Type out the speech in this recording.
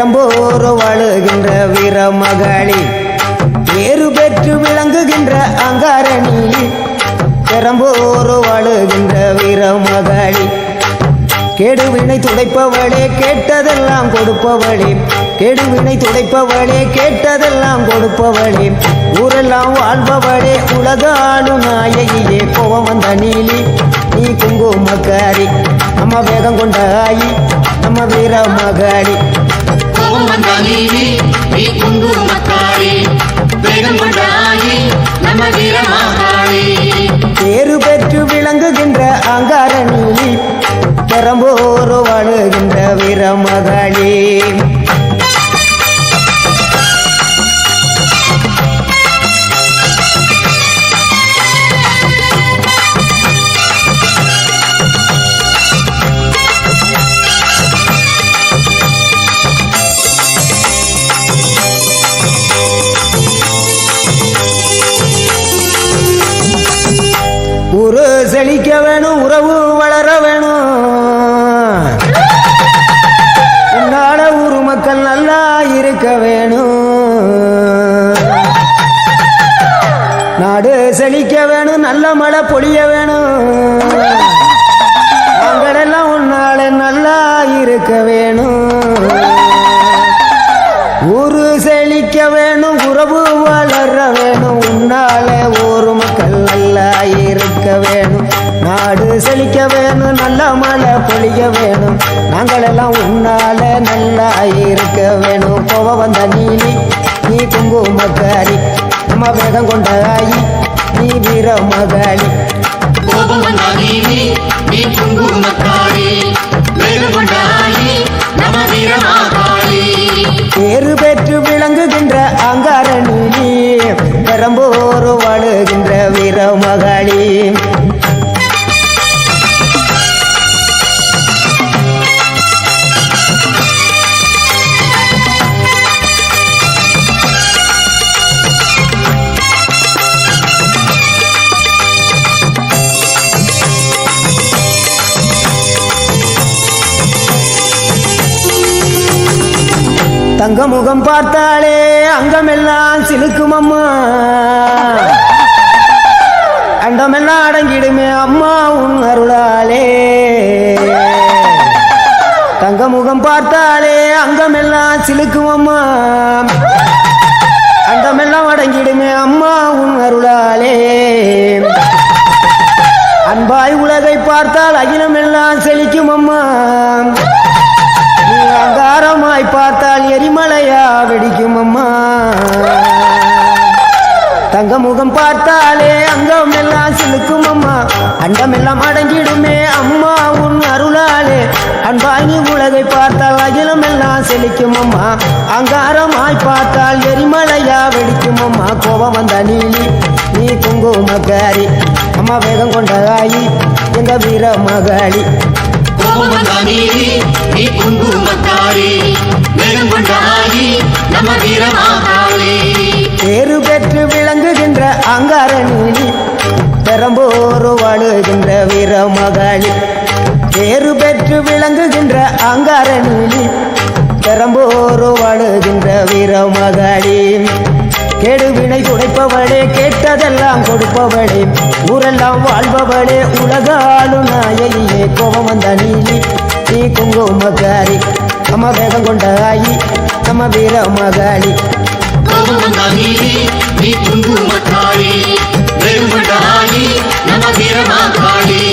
பெரம்போர் வாழுகின்ற வீரமகளி பேரு பெற்று விளங்குகின்ற அங்காரணி பெரம்போர் வாழுகின்ற வீரமகளி கேடுவினை துடைப்பவளே கேட்டதெல்லாம் கொடுப்பவளே கேடுவினை துடைப்பவளே கேட்டதெல்லாம் கொடுப்பவளே ஊரெல்லாம் வாழ்பவளே உலகாளும் நாயகியே கோவம் வந்த நீலி நீ குங்குமக்காரி நம்ம வேகம் கொண்ட ஆயி நம்ம வீரமகளி கோவம் வந்த நீலி நீ குங்குமக்காரி வேகம் கொண்ட ஆயி நம்ம வீரமகளி பேரு பெற்று விளங்குகின்ற அங்காரணி பெரம்போர் வாழுகின்ற வீரமகளி ஊரு செழிக்க வேணும் உறவு வளர வேணும் உன்னால ஊரு மக்கள் நல்லா இருக்க வேணும் நாடு செழிக்க வேணும் நல்ல மழை பொழிய வேணும் நாங்களெல்லாம் உன்னால நல்லா இருக்க வேணும் ஊரு செழிக்க வேணும் உறவு வளர வேணும் உன்னால ஊரு மக்கள் நல்லா இருக்க வேணும் நாடு செழிக்க வேணும் நல்ல மழை பொழிய வேணும் நாங்களெல்லாம் உன்னால நல்லா இருக்க வேணும் கோவ வந்த நீலி நீ குங்குமக்காரி நம்ம வேகம் கொண்ட ஆயி நீ வீரமகளி கோபம் வந்த நீலி நீ குங்குமக்காரி வேகம் கொண்ட ஆயி நம்ம வீரமகளி பேரு பெற்று விளங்குகின்ற அங்காரணி பெரம்போர் வாழுகின்ற வீரமகளி தங்க முகம் பார்த்தாலே அங்கமெல்லாம் சிலுக்கும் அம்மா அண்டமெல்லாம் அடங்கிடுமே அம்மா உன் அருளாலே தங்க முகம் பார்த்தாலே அங்கமெல்லாம் சிலுக்கும் அம்மா அண்டமெல்லாம் அடங்கிடுமே அம்மா உன் அருளாலே அன்பாய் உலகை பார்த்தால் அகிலமெல்லாம் செழிக்கும் அம்மா அங்காரமாய் பார்த்தால் எரிமலையா வெடிக்கும் அம்மா தங்க முகம் பார்த்தாலே அங்கம் எல்லாம் சிலுக்கும் அம்மா அண்டம் எல்லாம் அடங்கிடுமே அம்மா உன் அருளாலே அன்பாய் நீ உலகை பார்த்தால் அகிலம் எல்லாம் செழிக்கும் அம்மா அங்காரமாய் பார்த்தால் எரிமலையா வெடிக்கும் அம்மா கோபம் வந்த நீலி நீ குங்குமக்காரி அம்மா வேகம் கொண்ட ஆயி எங்க வீரமகளி கோபம் வந்த நீலி நீ குங்குமக்காரி வேகம் கொண்ட ஆயி நம்ம வீரமகளி பேரு பெற்று விளங்குகின்ற அங்காரணி பெரம்போர் வாழுகின்ற வீரமகளி பேரு பெற்று விளங்குகின்ற அங்காரணி பெரம்போர் வாழுகின்ற வீரமகளி கேடுவினை துடைப்பவளே கேட்டதெல்லாம் கொடுப்பவளே ஊரெல்லாம் வாழ்பவளே உலகாளும் நாயகியே கோபம் வந்த நீலி நீ குங்குமக்காரி நம்ம வேகம் கொண்ட ஆயி நம்ம வீரமகளி கோபம் வந்த நீலி நீ குங்குமக்காரி வேகம் கொண்ட ஆயி நம்ம வீரமகளி